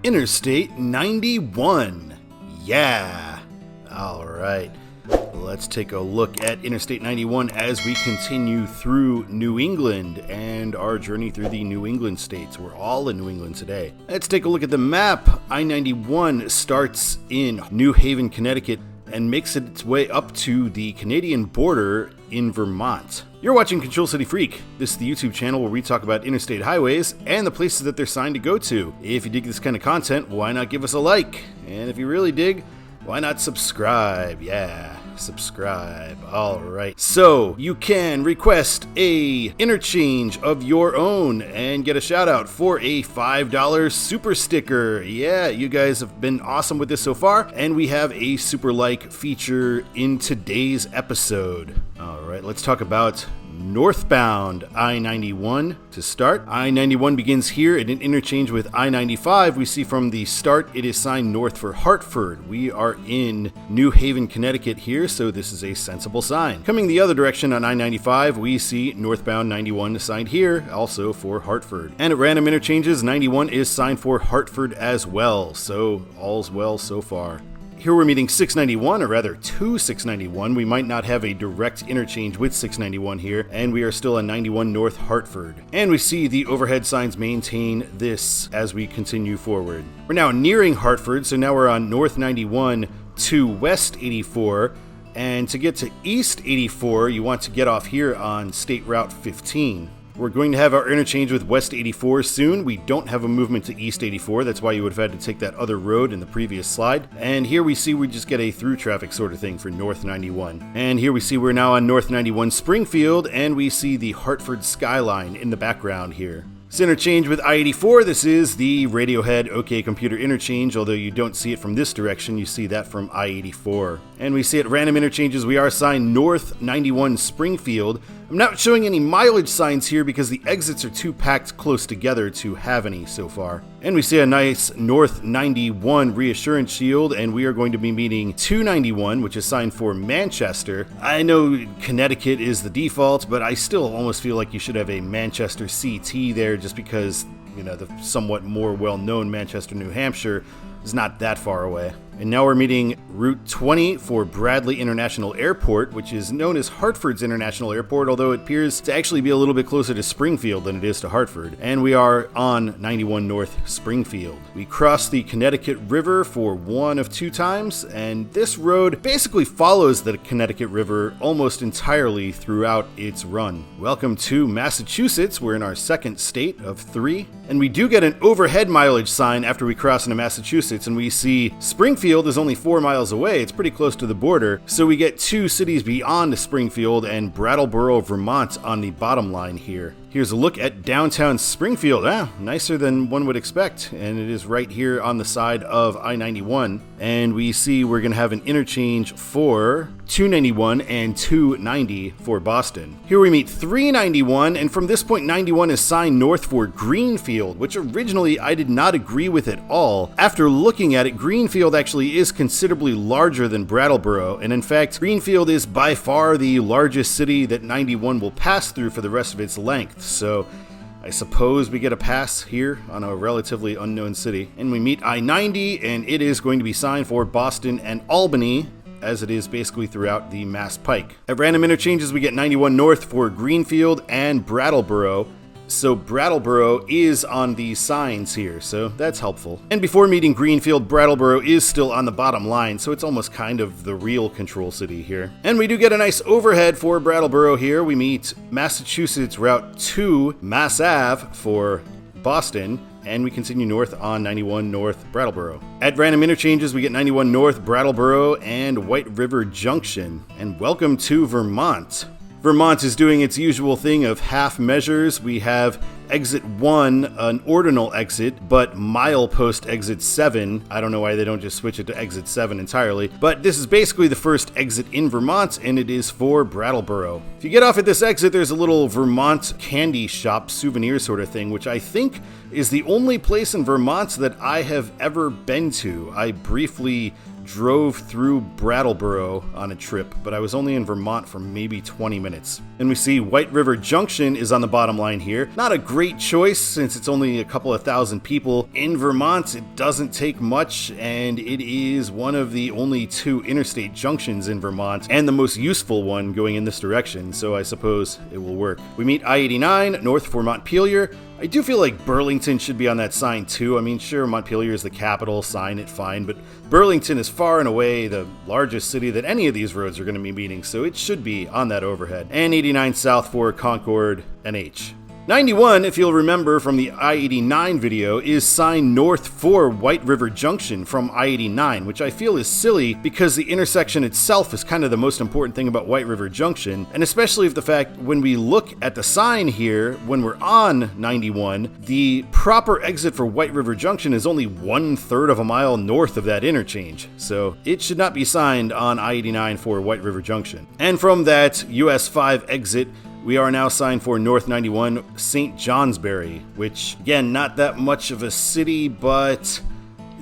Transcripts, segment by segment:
Interstate 91. Yeah. All right. Let's take a look at Interstate 91 as we continue through New England and our journey through the New England states. We're all in New England today. Let's take a look at the map. I-91 starts in New Haven, Connecticut, and makes its way up to the Canadian border in Vermont. You're watching Control City Freak. This is the YouTube channel where we talk about interstate highways and the places that they're signed to go to. If you dig this kind of content, why not give us a like? And if you really dig, why not subscribe? Yeah, subscribe. All right. So you can request a interchange of your own and get a shout out for a $5 super sticker. Yeah, you guys have been awesome with this so far, and we have a super like feature in today's episode. All right, let's talk about Northbound I-91 to start. I-91 begins here at an interchange with I-95. We see from the start it is signed north for Hartford. We are in New Haven, Connecticut here, so this is a sensible sign. Coming the other direction on I-95, we see northbound 91 signed here, also for Hartford. And at random interchanges, 91 is signed for Hartford as well, so all's well so far. Here we're meeting 691, or rather 691. We might not have a direct interchange with 691 here, and we are still on 91 North Hartford. And we see the overhead signs maintain this as we continue forward. We're now nearing Hartford, so now we're on North 91 to West 84. And to get to East 84, you want to get off here on State Route 15. We're going to have our interchange with West 84 soon. We don't have a movement to East 84. That's why you would have had to take that other road in the previous slide. And here we see we just get a through traffic sort of thing for North 91. And here we see we're now on North 91 Springfield, and we see the Hartford skyline in the background here. This interchange with I-84, this is the Radiohead OK Computer interchange, although you don't see it from this direction, you see that from I-84. And we see at random interchanges we are assigned North 91 Springfield. I'm not showing any mileage signs here because the exits are too packed close together to have any so far. And we see a nice North 91 reassurance shield, and we are going to be meeting 291, which is signed for Manchester. I know Connecticut is the default, but I still almost feel like you should have a Manchester CT there just because, you know, the somewhat more well-known Manchester, New Hampshire is not that far away. And now we're meeting Route 20 for Bradley International Airport, which is known as Hartford's International Airport, although it appears to actually be a little bit closer to Springfield than it is to Hartford. And we are on 91 North Springfield. We cross the Connecticut River for one of two times, and this road basically follows the Connecticut River almost entirely throughout its run. Welcome to Massachusetts. We're in our second state of 3. And we do get an overhead mileage sign after we cross into Massachusetts, and we see Springfield is only 4 miles away. It's pretty close to the border, so we get 2 cities beyond Springfield and Brattleboro, Vermont on the bottom line here. Here's a look at downtown Springfield. Nicer than one would expect, and it is right here on the side of I-91. And we see we're going to have an interchange for 291 and 290 for Boston. Here we meet 391, and from this point 91 is signed north for Greenfield, which originally I did not agree with at all. After looking at it, Greenfield actually is considerably larger than Brattleboro, and in fact, Greenfield is by far the largest city that 91 will pass through for the rest of its length. So I suppose we get a pass here on a relatively unknown city. And we meet I-90, and it is going to be signed for Boston and Albany, as it is basically throughout the Mass Pike. At random interchanges, we get 91 North for Greenfield and Brattleboro. So Brattleboro is on these signs here, so that's helpful. And before meeting Greenfield, Brattleboro is still on the bottom line, so it's almost kind of the real control city here. And we do get a nice overhead for Brattleboro here. We meet Massachusetts Route 2, Mass Ave for Boston, and we continue north on 91 North Brattleboro. At random interchanges, we get 91 North Brattleboro and White River Junction. And welcome to Vermont. Vermont is doing its usual thing of half measures. We have exit 1, an ordinal exit, but milepost exit 7. I don't know why they don't just switch it to exit 7 entirely, but this is basically the first exit in Vermont, and it is for Brattleboro. If you get off at this exit, there's a little Vermont candy shop souvenir sort of thing, which I think is the only place in Vermont that I have ever been to. I briefly drove through Brattleboro on a trip, but I was only in Vermont for maybe 20 minutes. And we see White River Junction is on the bottom line here. Not a great choice since it's only a couple of thousand people. In Vermont, it doesn't take much, and it is one of the only 2 interstate junctions in Vermont, and the most useful one going in this direction, so I suppose it will work. We meet I-89 north for Montpelier. I do feel like Burlington should be on that sign too. I mean, sure, Montpelier is the capital, sign it fine, but Burlington is far and away the largest city that any of these roads are going to be meeting, so it should be on that overhead. And 89 south for Concord and H. 91, if you'll remember from the I-89 video, is signed north for White River Junction from I-89, which I feel is silly because the intersection itself is kind of the most important thing about White River Junction, and especially if the fact when we look at the sign here, when we're on 91, the proper exit for White River Junction is only 1/3 of a mile north of that interchange, so it should not be signed on I-89 for White River Junction. And from that US 5 exit, we are now signed for North 91 St. Johnsbury, which, again, not that much of a city, but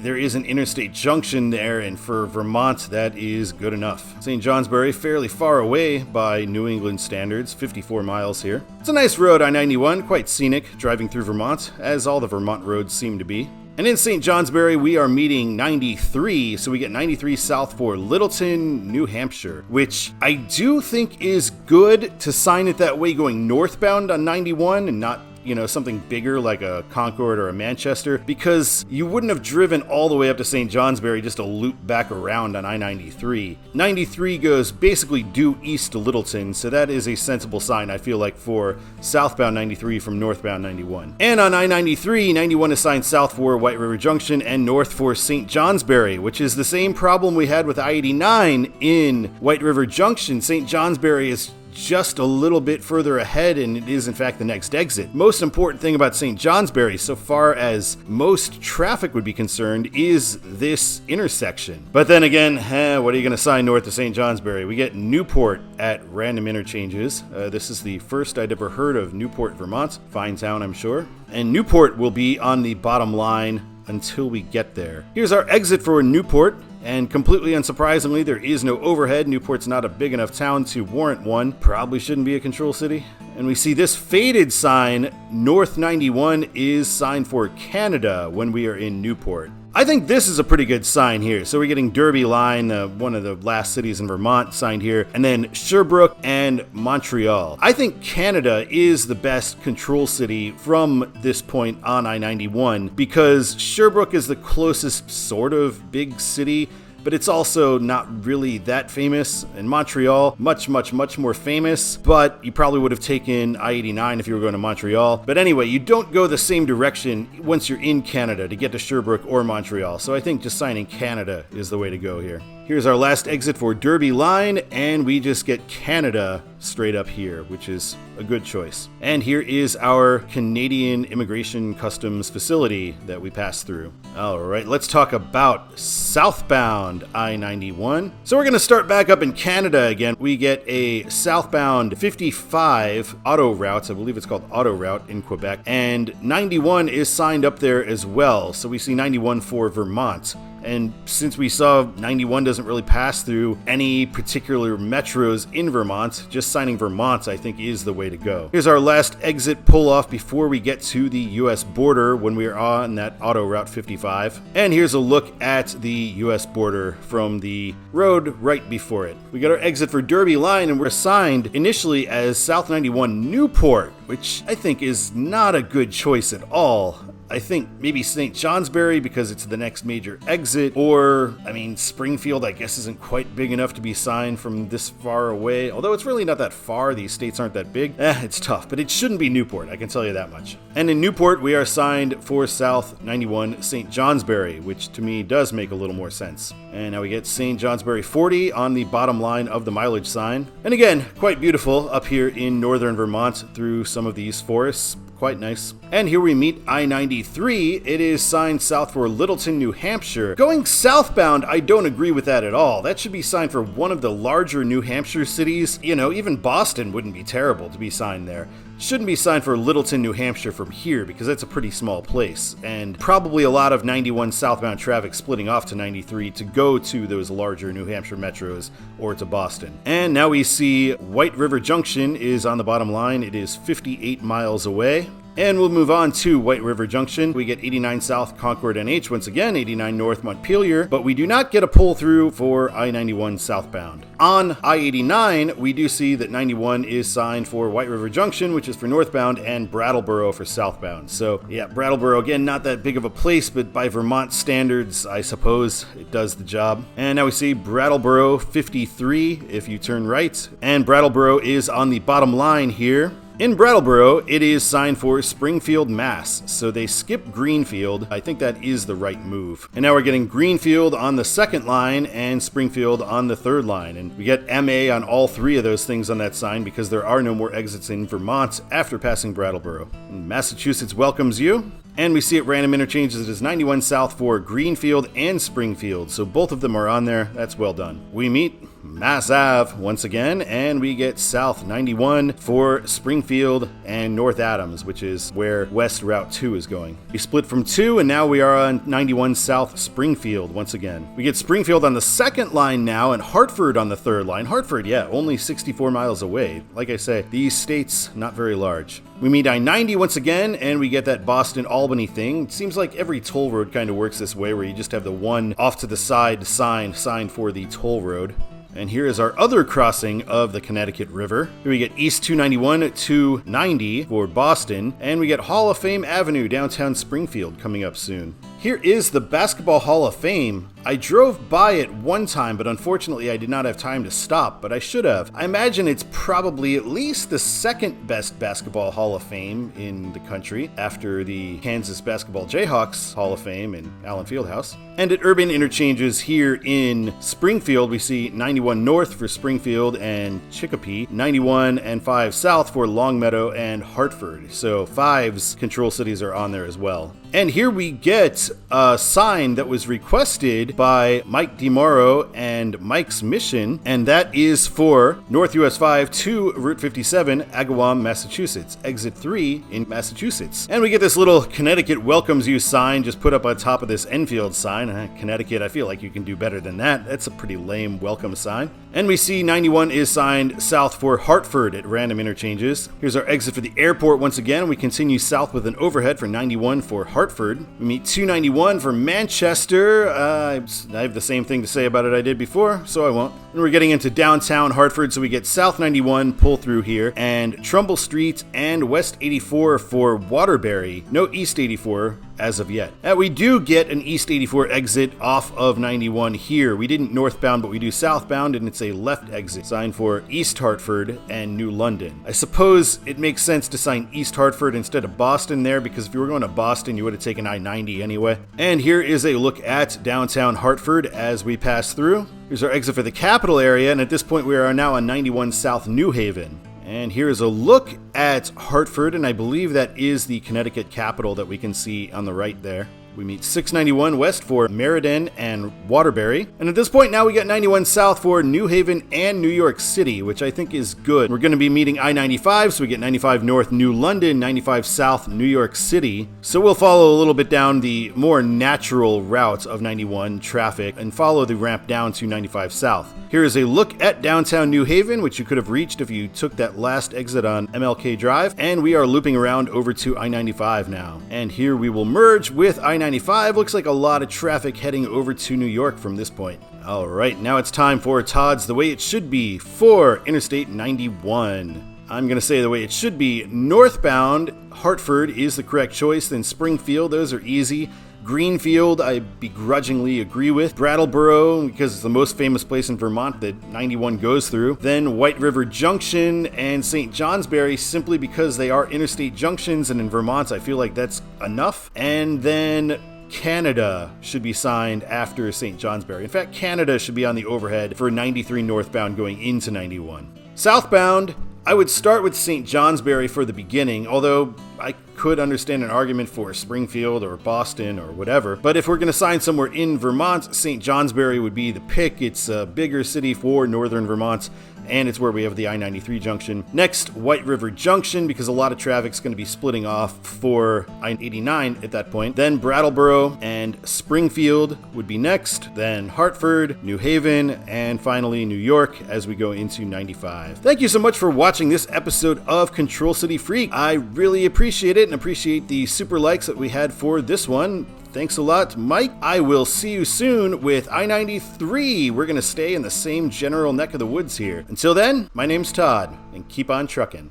there is an interstate junction there, and for Vermont, that is good enough. St. Johnsbury, fairly far away by New England standards, 54 miles here. It's a nice road, I-91, quite scenic, driving through Vermont, as all the Vermont roads seem to be. And in St. Johnsbury, we are meeting 93, so we get 93 south for Littleton, New Hampshire, which I do think is good to sign it that way going northbound on 91 and not, something bigger like a Concord or a Manchester, because you wouldn't have driven all the way up to St. Johnsbury just to loop back around on I-93. 93 goes basically due east to Littleton, so that is a sensible sign, I feel like, for southbound 93 from northbound 91. And on I-93, 91 is signed south for White River Junction and north for St. Johnsbury, which is the same problem we had with I-89 in White River Junction. St. Johnsbury is just a little bit further ahead, and it is in fact the next exit. Most important thing about St. Johnsbury, so far as most traffic would be concerned, is this intersection. But then again, what are you going to sign north of St. Johnsbury? We get Newport at random interchanges. This is the first I'd ever heard of Newport, Vermont. Fine town, I'm sure. And Newport will be on the bottom line until we get there. Here's our exit for Newport. And completely unsurprisingly, there is no overhead. Newport's not a big enough town to warrant one. Probably shouldn't be a control city. And we see this faded sign, North 91 is signed for Canada when we are in Newport. I think this is a pretty good sign here. So we're getting Derby Line, one of the last cities in Vermont, signed here, and then Sherbrooke and Montreal. I think Canada is the best control city from this point on I-91 because Sherbrooke is the closest sort of big city, but it's also not really that famous. And Montreal, much more famous, but you probably would have taken I-89 if you were going to Montreal. But anyway, you don't go the same direction once you're in Canada to get to Sherbrooke or Montreal. So I think just signing Canada is the way to go here. Here's our last exit for Derby Line, and we just get Canada straight up here, which is a good choice. And here is our Canadian Immigration Customs facility that we passed through. All right, let's talk about southbound I-91. So we're going to start back up in Canada again. We get a southbound 55 auto route. I believe it's called auto route in Quebec. And 91 is signed up there as well. So we see 91 for Vermont. And since we saw 91 doesn't really pass through any particular metros in Vermont, just signing Vermont I think is the way to go. Here's our last exit pull-off before we get to the US border when we are on that auto route 55. And here's a look at the US border from the road right before it. We got our exit for Derby Line, and we're assigned initially as South 91 Newport, which I think is not a good choice at all. I think maybe St. Johnsbury because it's the next major exit, or, Springfield I guess isn't quite big enough to be signed from this far away, although it's really not that far, these states aren't that big. It's tough, but it shouldn't be Newport, I can tell you that much. And in Newport, we are signed for South 91 St. Johnsbury, which to me does make a little more sense. And now we get St. Johnsbury 40 on the bottom line of the mileage sign. And again, quite beautiful up here in northern Vermont through some of these forests. Quite nice. And here we meet I-93. It is signed south for Littleton, New Hampshire. Going southbound, I don't agree with that at all. That should be signed for one of the larger New Hampshire cities. Even Boston wouldn't be terrible to be signed there. shouldn't be signed for Littleton, New Hampshire from here because that's a pretty small place, and probably a lot of 91 southbound traffic splitting off to 93 to go to those larger New Hampshire metros or to Boston. And now we see White River Junction is on the bottom line. It is 58 miles away. And we'll move on to White River Junction. We get 89 South Concord NH once again, 89 North Montpelier, but we do not get a pull through for I-91 southbound. On I-89, we do see that 91 is signed for White River Junction, which is for northbound, and Brattleboro for southbound. So yeah, Brattleboro, again, not that big of a place, but by Vermont standards, I suppose it does the job. And now we see Brattleboro 53 if you turn right, and Brattleboro is on the bottom line here. In Brattleboro, it is signed for Springfield, Mass. So they skip Greenfield. I think that is the right move. And now we're getting Greenfield on the second line and Springfield on the third line. And we get MA on all three of those things on that sign because there are no more exits in Vermont after passing Brattleboro. And Massachusetts welcomes you. And we see at random interchanges it is 91 South for Greenfield and Springfield. So both of them are on there. That's well done. We meet Mass Ave once again, and we get South 91 for Springfield and North Adams, which is where West Route 2 is going. We split from 2, and now we are on 91 South Springfield once again. We get Springfield on the second line now, and Hartford on the third line. Hartford, yeah, only 64 miles away. Like I say, these states, not very large. We meet I-90 once again, and we get that Boston-Albany thing. It seems like every toll road kind of works this way, where you just have the one off to the side sign signed for the toll road. And here is our other crossing of the Connecticut River. Here we get East 291 to 90 for Boston, and we get Hall of Fame Avenue, downtown Springfield, coming up soon. Here is the Basketball Hall of Fame. I drove by it one time, but unfortunately I did not have time to stop, but I should have. I imagine it's probably at least the second best Basketball Hall of Fame in the country, after the Kansas Basketball Jayhawks Hall of Fame in Allen Fieldhouse. And at urban interchanges here in Springfield, we see 91 North for Springfield and Chicopee, 91 and 5 South for Longmeadow and Hartford. So 5's control cities are on there as well. And here we get a sign that was requested by Mike DiMauro and Mike's Mission, and that is for North US 5 to Route 57, Agawam, Massachusetts, exit 3 in Massachusetts. And we get this little Connecticut welcomes you sign just put up on top of this Enfield sign. Connecticut, I feel like you can do better than that. That's a pretty lame welcome sign. And we see 91 is signed south for Hartford at random interchanges. Here's our exit for the airport once again. We continue south with an overhead for 91 for Hartford. We meet 291 for Manchester. I have the same thing to say about it I did before, so I won't. And we're getting into downtown Hartford, so we get South 91 pull through here, and Trumbull Street and West 84 for Waterbury. No East 84 as of yet. We do get an East 84 exit off of 91 here. We didn't northbound, but we do southbound, and it's a left exit signed for East Hartford and New London. I suppose it makes sense to sign East Hartford instead of Boston there, because if you were going to Boston, you would have taken I-90 anyway. And here is a look at downtown Hartford as we pass through. Here's our exit for the capital area, and at this point we are now on 91 South New Haven. And here is a look at Hartford, and I believe that is the Connecticut capital that we can see on the right there. We meet 691 West for Meriden and Waterbury. And at this point now we got 91 South for New Haven and New York City, which I think is good. We're going to be meeting I-95, so we get 95 North New London, 95 South New York City. So we'll follow a little bit down the more natural route of 91 traffic and follow the ramp down to 95 South. Here is a look at downtown New Haven, which you could have reached if you took that last exit on MLK Drive. And we are looping around over to I-95 now. And here we will merge with I-95. Looks like a lot of traffic heading over to New York from this point. All right, now it's time for Todd's The Way It Should Be for Interstate 91. I'm going to say the way it should be. Northbound, Hartford is the correct choice. Then Springfield, those are easy. Greenfield, I begrudgingly agree with. Brattleboro, because it's the most famous place in Vermont that 91 goes through. Then White River Junction and St. Johnsbury, simply because they are interstate junctions, and in Vermont, I feel like that's enough. And then Canada should be signed after St. Johnsbury. In fact, Canada should be on the overhead for 93 northbound going into 91. Southbound, I would start with St. Johnsbury for the beginning, although I could understand an argument for Springfield or Boston or whatever, but if we're going to sign somewhere in Vermont, St. Johnsbury would be the pick. It's a bigger city for northern Vermont, and it's where we have the I-93 junction. Next, White River Junction, because a lot of traffic's going to be splitting off for I-89 at that point. Then Brattleboro and Springfield would be next. Then Hartford, New Haven, and finally New York as we go into 95. Thank you so much for watching this episode of Control City Freak. I really appreciate it and appreciate the super likes that we had for this one. Thanks a lot, Mike. I will see you soon with I-93. We're going to stay in the same general neck of the woods here. Until then, my name's Todd, and keep on trucking.